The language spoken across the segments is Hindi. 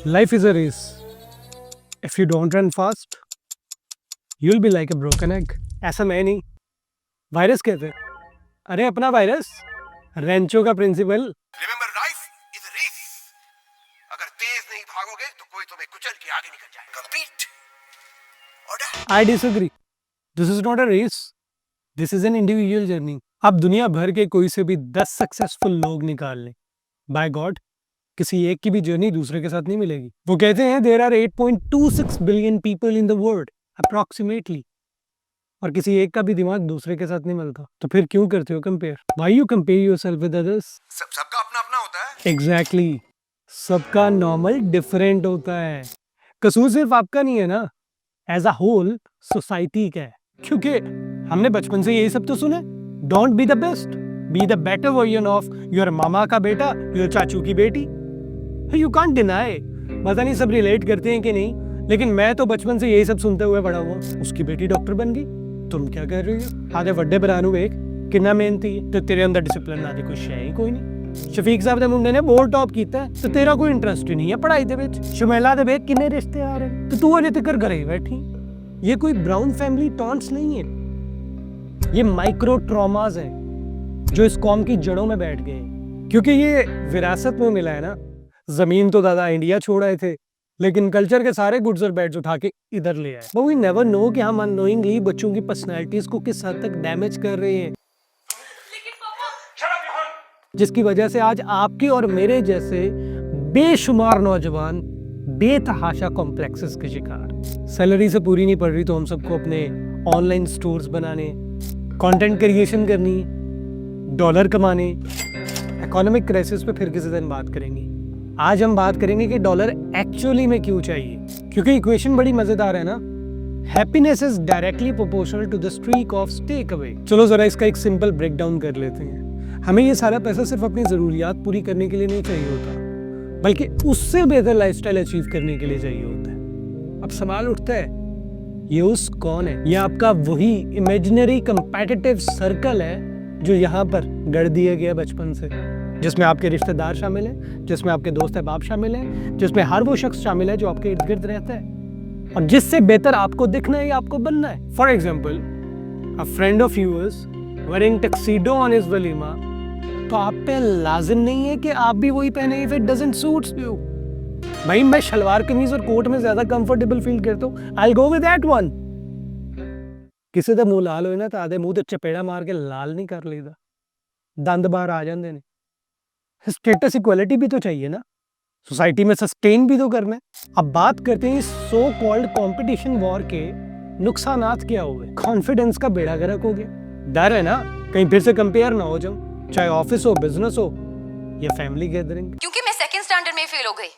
Life is a race. If you don't run fast, you'll be like a broken egg. ऐसा मैं नहीं, वायरस कहते हैं। अरे अपना वायरस, रेंचो का principal. Remember, life is a race. अगर तेज नहीं भागोगे तो कोई तुम्हें कुचल के आगे निकल जाए. Compete or die. I disagree. This is not a race. This is an individual journey. आप दुनिया भर के कोई से भी 10 सक्सेसफुल लोग निकाल लें, बाय गॉड किसी एक की भी जर्नी दूसरे के साथ नहीं मिलेगी। वो कहते हैं there are 8.26 billion people in the world approximately, और किसी एक का भी दिमाग दूसरे के साथ नहीं मिलता। तो फिर क्यों करते हो compare? Why you compare yourself with others? सबका अपना अपना होता है. एग्जैक्टली, सबका नॉर्मल डिफरेंट होता है। कसूर सिर्फ आपका नहीं है ना, एज अ होल सोसाइटी का है। क्योंकि हमने बचपन से यही सब तो सुने, don't be the best, be the better version of your मामा का बेटा, योर चाचू की बेटी। You can't deny. पता नहीं सब रिलेट करते हैं कि नहीं, लेकिन मैं तो बचपन से यही सब सुनते हुए बड़ा हुआ। उसकी बेटी डॉक्टर बन गई, तुम क्या कर रही हो? आधे ਵੱਡੇ ਭਰਾ ਨੂੰ ਵੇਖ ਕਿੰਨਾ ਮਿਹਨਤੀ ਹੈ, ਤੇ ਤੇਰੇ ਅੰਦਰ ਡਿਸਪਲਿਨ ਨਾ ਦੀ ਕੋਈ ਸ਼ੈ ਹੀ ਕੋਈ ਨਹੀਂ। ਸ਼ਫੀਕ ਸਾਹਿਬ ਦੇ ਮੁੰਡੇ ਨੇ ਬੋਰਡ ਟੌਪ ਕੀਤਾ ਤੇ ਤੇਰਾ ਕੋਈ ਇੰਟਰਸਟ ਹੀ ਨਹੀਂ ਹੈ ਪੜ੍ਹਾਈ ਦੇ ਵਿੱਚ। ਸ਼ਮੈਲਾ ਦੇ ਵੇਖ ਕਿੰਨੇ ਰਿਸ਼ਤੇ ਆ ਰਹੇ ਤੇ ਤੂੰ ਅਜੇ ਤੱਕ ਘਰੇ ਹੀ ਬੈਠੀ। ये कोई ब्राउन फैमिली टॉन्ट्स नहीं है, ये माइक्रो ट्रॉमास है जो इस कौम की जड़ों में बैठ गए। क्योंकि ये विरासत में मिला है ना। जमीन तो दादा इंडिया छोड़ आए थे, लेकिन कल्चर के सारे गुड्स और बैड्स उठा के इधर ले आए। बट वी नेवर नो कि हम अननोइंगली बच्चों की पर्सनैलिटीज को किस हद तक डैमेज कर रहे हैं, जिसकी वजह से आज आपके और मेरे जैसे बेशुमार नौजवान बेतहाशा कॉम्प्लेक्सेस के शिकार। सैलरी से पूरी नहीं पड़ रही तो हम सबको अपने ऑनलाइन स्टोर्स बनाने, कंटेंट क्रिएशन करनी, डॉलर कमाने। इकोनॉमिक क्राइसिस पे फिर किसी दिन बात करेंगे। आज हम बात करेंगे कि डॉलर एक्चुअली में क्यों चाहिए, क्योंकि इक्वेशन बड़ी मजेदार है ना। Happiness is directly proportional to the streak of take away. चलो जरा इसका एक सिंपल ब्रेक डाउन कर लेते हैं। हमें ये सारा पैसा सिर्फ अपनी जरूरियात पूरी करने के लिए नहीं चाहिए होता, बल्कि उससे बेहतर लाइफस्टाइल अचीव करने के लिए चाहिए होता है। अब सवाल उठता है, ये उस कौन है? ये आपका वही इमेजिनरी कंपेटिटिव सर्कल है जो यहाँ पर गढ़ दिया गया बचपन से, जिसमें आपके रिश्तेदार शामिल हैं, जिसमें आपके दोस्त अहबाब शामिल हैं, जिसमें हर वो शख्स शामिल है जो आपके इर्द गिर्द रहता है और जिससे बेहतर आपको दिखना है या आपको बनना है। For example, a friend of yours wearing tuxedo on his walima, तो आप पे लाजिम नहीं है कि आप भी वही पहने if it doesn't suits you। भाई मैं शलवार कमीज और कोट में ज्यादा कंफर्टेबल फील करता हूँ, I'll go with that one। किसी ਦਾ ਮੂੰਹ ਲਾਲ ਹੋਏ ਨਾ ਤਾਂ ਆਦੇ ਮੂੰਹ ਤੇ ਚਪੇੜਾ ਮਾਰ ਕੇ ਲਾਲ नहीं कर लेदा, दंद बाहर आ जाते हैं। स्टेटस इक्वालिटी भी तो चाहिए ना, सोसाइटी में सस्टेन भी तो करना है। अब बात करते हैं सो कॉल्ड कंपटीशन वॉर के नुकसानात क्या हुए। कॉन्फिडेंस का बेड़ा गर्क हो गया। डर है ना कहीं फिर से कंपेयर ना हो जाऊं, चाहे ऑफिस हो, बिजनेस हो या फैमिली गैदरिंग। क्योंकि मैं सेकंड स्टैंडर्ड में फेल हो गई।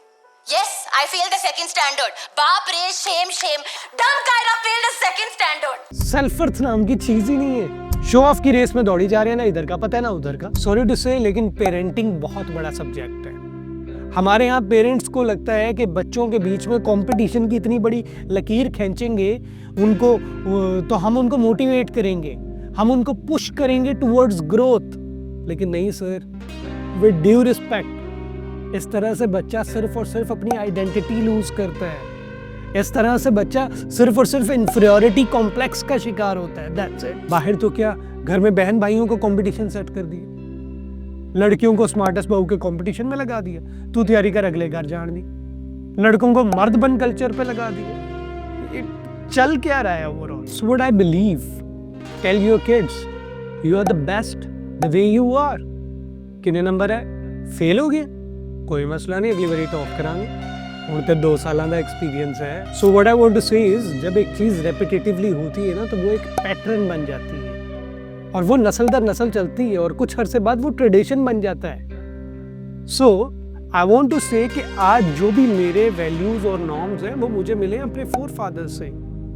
Yes, I failed the second standard. बाप रे, shame shame, dumb Kaira failed the second standard. Self worth नाम की चीज ही नहीं है। शो ऑफ की रेस में दौड़ी जा रहे हैं, ना इधर का पता है ना उधर का। सॉरी टू से, लेकिन पेरेंटिंग बहुत बड़ा सब्जेक्ट है। हमारे यहाँ पेरेंट्स को लगता है कि बच्चों के बीच में कंपटीशन की इतनी बड़ी लकीर खींचेंगे उनको, तो हम उनको मोटिवेट करेंगे, हम उनको पुश करेंगे टुवर्ड्स ग्रोथ। लेकिन नहीं सर, विद ड्यू रिस्पेक्ट, इस तरह से बच्चा सिर्फ और सिर्फ अपनी आइडेंटिटी लूज करता है। इस तरह से बच्चा सिर्फ और सिर्फ इंफीरियरिटी कॉम्प्लेक्स का शिकार होता है। That's it. बाहर तो क्या, घर में बहन भाइयों को कंपटीशन सेट कर दिया, लड़कियों को स्मार्टेस्ट बहू के कंपटीशन में लगा दिया, तू तैयारी कर अगले घर जान दी। लड़कों को मर्द बन कल्चर पे लगा दिया। चल क्या रहा है overall? So what I believe, tell your kids you are the best the way you are. कितने नंबर है? फेल हो गया, कोई मसला नहीं, अगली बारी टॉप करांगे। ਹੁਣ ਤੇ 2 सालों का एक्सपीरियंस है। So what I want to say is, जब एक चीज़ रेपिटेटिवली होती है ना तो वो एक पैटर्न बन जाती है और वो नस्ल दर नस्ल चलती है और कुछ अरसे बाद वो ट्रेडिशन बन जाता है। सो आई वांट टू से कि आज जो भी मेरे वैल्यूज़ और नॉर्म्स हैं वो मुझे मिले अपने फोर फादर्स से।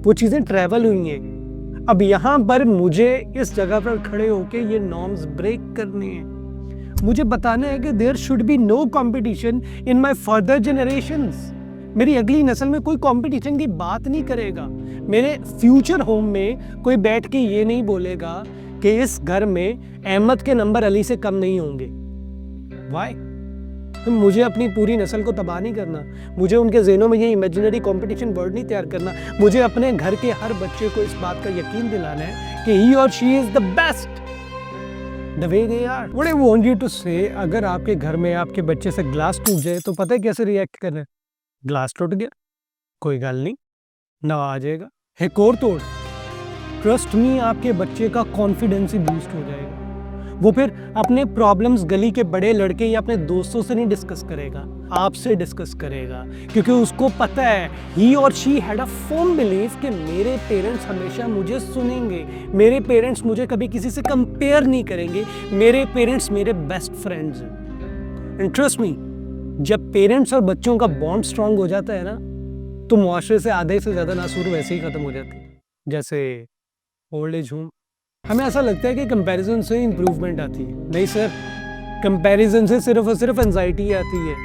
वो चीज़ें ट्रैवल हुई हैं। अब यहाँ पर मुझे इस जगह पर खड़े होकर ये नॉर्म्स ब्रेक करने हैं। मुझे बताना है कि there should be no competition in my further generations. मेरी अगली नस्ल में कोई कंपटीशन की बात नहीं करेगा। मेरे फ्यूचर होम में कोई बैठ के ये नहीं बोलेगा कि इस घर में अहमद के नंबर अली से कम नहीं होंगे। व्हाई? मुझे अपनी पूरी नस्ल को तबाह नहीं करना, मुझे उनके ज़हनों में ये इमेजिनरी कंपटीशन वर्ड नहीं तैयार करना, मुझे अपने घर के हर बच्चे को इस बात का यकीन दिलाना है कि ही और she is the best the way they are. What I want you to say, अगर आपके घर में आपके बच्चे से ग्लास टूट जाए तो पता है कैसे रिएक्ट कर रहे हैं? ग्लास टूट गया, कोई गल नहीं, नवा आ जाएगा, एक और तोड़। ट्रस्ट मी, आपके बच्चे का कॉन्फिडेंस ही बूस्ट हो जाएगा। वो फिर अपने प्रॉब्लम्स गली के बड़े लड़के या अपने दोस्तों से नहीं डिस्कस करेगा, आपसे डिस्कस करेगा, क्योंकि उसको पता है ही और she had a firm belief कि मेरे पेरेंट्स हमेशा मुझे सुनेंगे, मेरे पेरेंट्स मुझे कभी किसी से कंपेयर नहीं करेंगे, मेरे पेरेंट्स मेरे बेस्ट फ्रेंड्स हैं। एंड ट्रस्ट मी, जब पेरेंट्स और बच्चों का बॉन्ड स्ट्रांग हो जाता है ना, तो मुआशरे से आधे से ज़्यादा नासूर वैसे ही ख़त्म हो जाती है। जैसे ओल्ड एज होम, हमें ऐसा लगता है कि कंपैरिजन से इम्प्रूवमेंट आती है। नहीं सर, कंपैरिजन से सिर्फ और सिर्फ एंजाइटी आती है।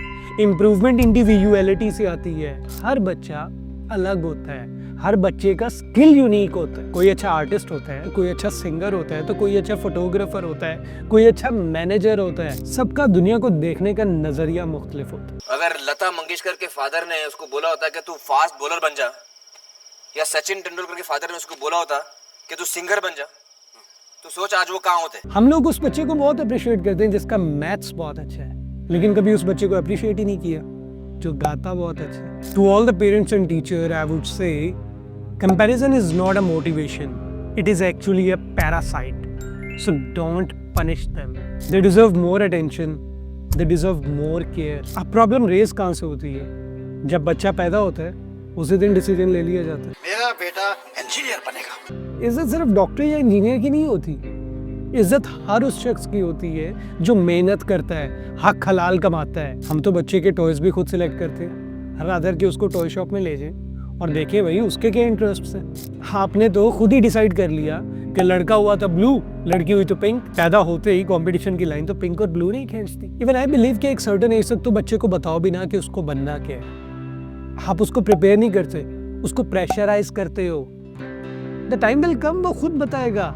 इम्प्रूवमेंट इंडिविजुअलिटी से आती है। हर बच्चा अलग होता है, हर बच्चे का स्किल यूनिक होता है। कोई अच्छा आर्टिस्ट होता है, कोई अच्छा सिंगर होता है, तो कोई अच्छा फोटोग्राफर होता है, कोई अच्छा मैनेजर होता है। सबका दुनिया को देखने का नजरिया मुख्तलिफ होता है। अगर लता मंगेशकर के फादर ने उसको बोला होता कि तू फास्ट बॉलर बन जा, या सचिन तेंदुलकर के फादर ने उसको बोला होता कि तू सिंगर बन जा, तो सोच आज वो कहाँ होते। हम लोग उस बच्चे को बहुत अप्रिशिएट करते हैं जिसका मैथ्स बहुत अच्छा है, लेकिन कभी उस बच्चे को अप्रिशिएट ही नहीं किया जो गाता बहुत अच्छा है। To all the parents and teacher I would say, comparison is not a motivation, it is actually a parasite. So don't punish them, they deserve more attention, they deserve more care. अब प्रॉब्लम रेज कहाँ से होती है? जब बच्चा पैदा होता है उसी दिन डिसीजन ले लिया जाता है मेरा बेटा इंजीनियर बनेगा। इज्जत सिर्फ डॉक्टर या इंजीनियर की नहीं होती, इज्जत हर उस शख्स की होती है जो मेहनत करता है, हक हलाल कमाता है। हम तो बच्चे के टॉयज भी खुद सिलेक्ट करते हैं, रादर कि उसको टॉय शॉप में ले जाएं और देखें भाई उसके क्या इंटरेस्ट है। आपने तो खुद ही डिसाइड कर लिया कि लड़का हुआ था ब्लू, लड़की हुई तो पिंक। पैदा होते ही कंपटीशन की लाइन तो पिंक और ब्लू नहीं खींचती। इवन आई बिलीव कि एक सर्टेन एज तक तो बच्चे को बताओ भी ना कि उसको बनना क्या है। आप उसको प्रिपेयर नहीं करते, उसको प्रेशराइज करते हो। द टाइम विल कम, वो खुद बताएगा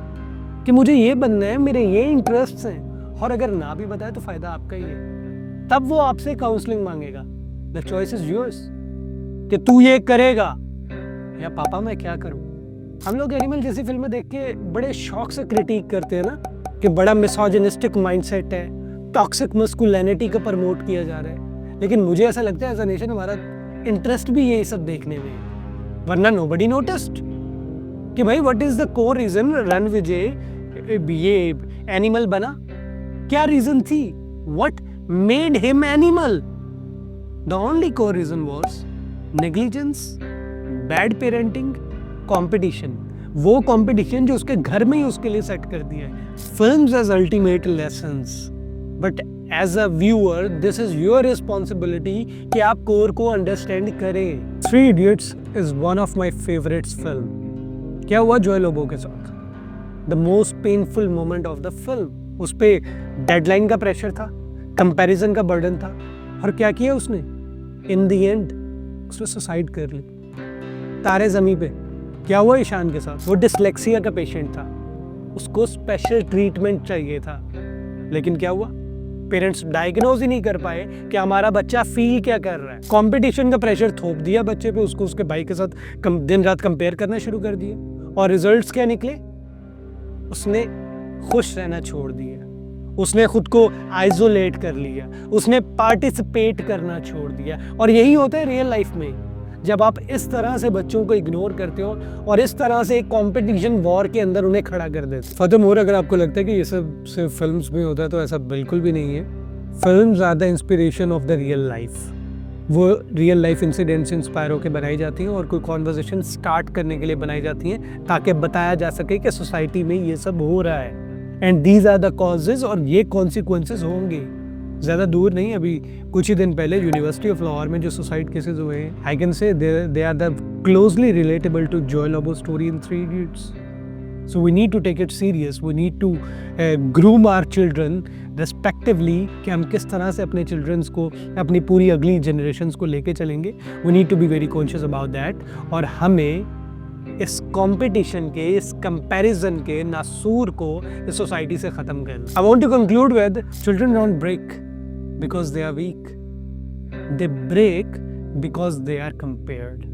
कि मुझे ये बनना है, मेरे ये इंटरेस्ट्स हैं। और अगर ना भी बताए तो फायदा आपका ही है। तब वो आपसे काउंसलिंग मांगेगा। द चॉइस इज योर्स कि तू ये करेगा या पापा मैं क्या करूं। हम लोग एनिमल जैसी फिल्में देख के बड़े शौक से क्रिटिक करते हैं ना कि बड़ा मिसोजिनिस्टिक माइंडसेट है, टॉक्सिक मस्कुलिनिटी को प्रमोट किया जा रहा है। लेकिन मुझे ऐसा लगता है एज अ नेशन हमारा इंटरेस्ट भी यही सब देखने में है, वरना नोबडी नोटिस्ड कि भाई what is the core reason Ranvijay ये एनिमल बना। क्या रीजन थी? What made him animal? The only core reason was negligence, bad parenting, competition. वो कंपटीशन जो उसके घर में ही उसके लिए सेट कर दिया है। Films as ultimate lessons, but as a viewer this is your responsibility कि आप कोर को अंडरस्टैंड करें। Three Idiots is one of my favourites film. क्या हुआ जॉय लोबो के साथ? The most painful moment of the film, उस पे डेडलाइन का प्रेशर था, कंपैरिजन का बर्डन था, और क्या किया उसने? इन द एंड उसने सुसाइड कर ली। तारे ज़मीं पे क्या हुआ ईशान के साथ? वो डिसलेक्सिया का पेशेंट था, उसको स्पेशल ट्रीटमेंट चाहिए था, लेकिन क्या हुआ? पेरेंट्स डायग्नोज ही नहीं कर पाए कि हमारा बच्चा फील क्या कर रहा है। कंपटीशन का प्रेशर थोप दिया बच्चे पे, उसको उसके भाई के साथ दिन रात कंपेयर करना शुरू कर दिया, और रिजल्ट्स क्या निकले? उसने खुश रहना छोड़ दिया, उसने खुद को आइसोलेट कर लिया, उसने पार्टिसिपेट करना छोड़ दिया। और यही होता है रियल लाइफ में, जब आप इस तरह से बच्चों को इग्नोर करते हो और इस तरह से एक कंपटीशन वॉर के अंदर उन्हें खड़ा कर देते। फर्दरमोर, अगर आपको लगता है कि ये सब सिर्फ फिल्म्स में होता है तो ऐसा बिल्कुल भी नहीं है। Films are the inspiration of the real life. वो रियल लाइफ इंसिडेंट्स इंस्पायर होकर बनाई जाती हैं और कोई कॉन्वर्सेशन स्टार्ट करने के लिए बनाई जाती हैं ताकि बताया जा सके कि सोसाइटी में ये सब हो रहा है and these are the causes, और ये कॉन्सिक्वेंसेज होंगे। ज़्यादा दूर नहीं, अभी कुछ ही दिन पहले यूनिवर्सिटी ऑफ लाहौर में जो सुसाइड केसेस हुए हैं, I can say they are the closely relatable to Joy Lobo story in Three Idiots. So we need to take it serious. We need to groom our children respectively कि हम किस तरह से अपने childrens को, अपनी पूरी अगली generations को लेके चलेंगे। We need to be very conscious about that. और हमें इस competition के, इस comparison के नासूर को इस society से ख़त्म करना। I want to conclude with children don't break, because they are weak. They break because they are compared.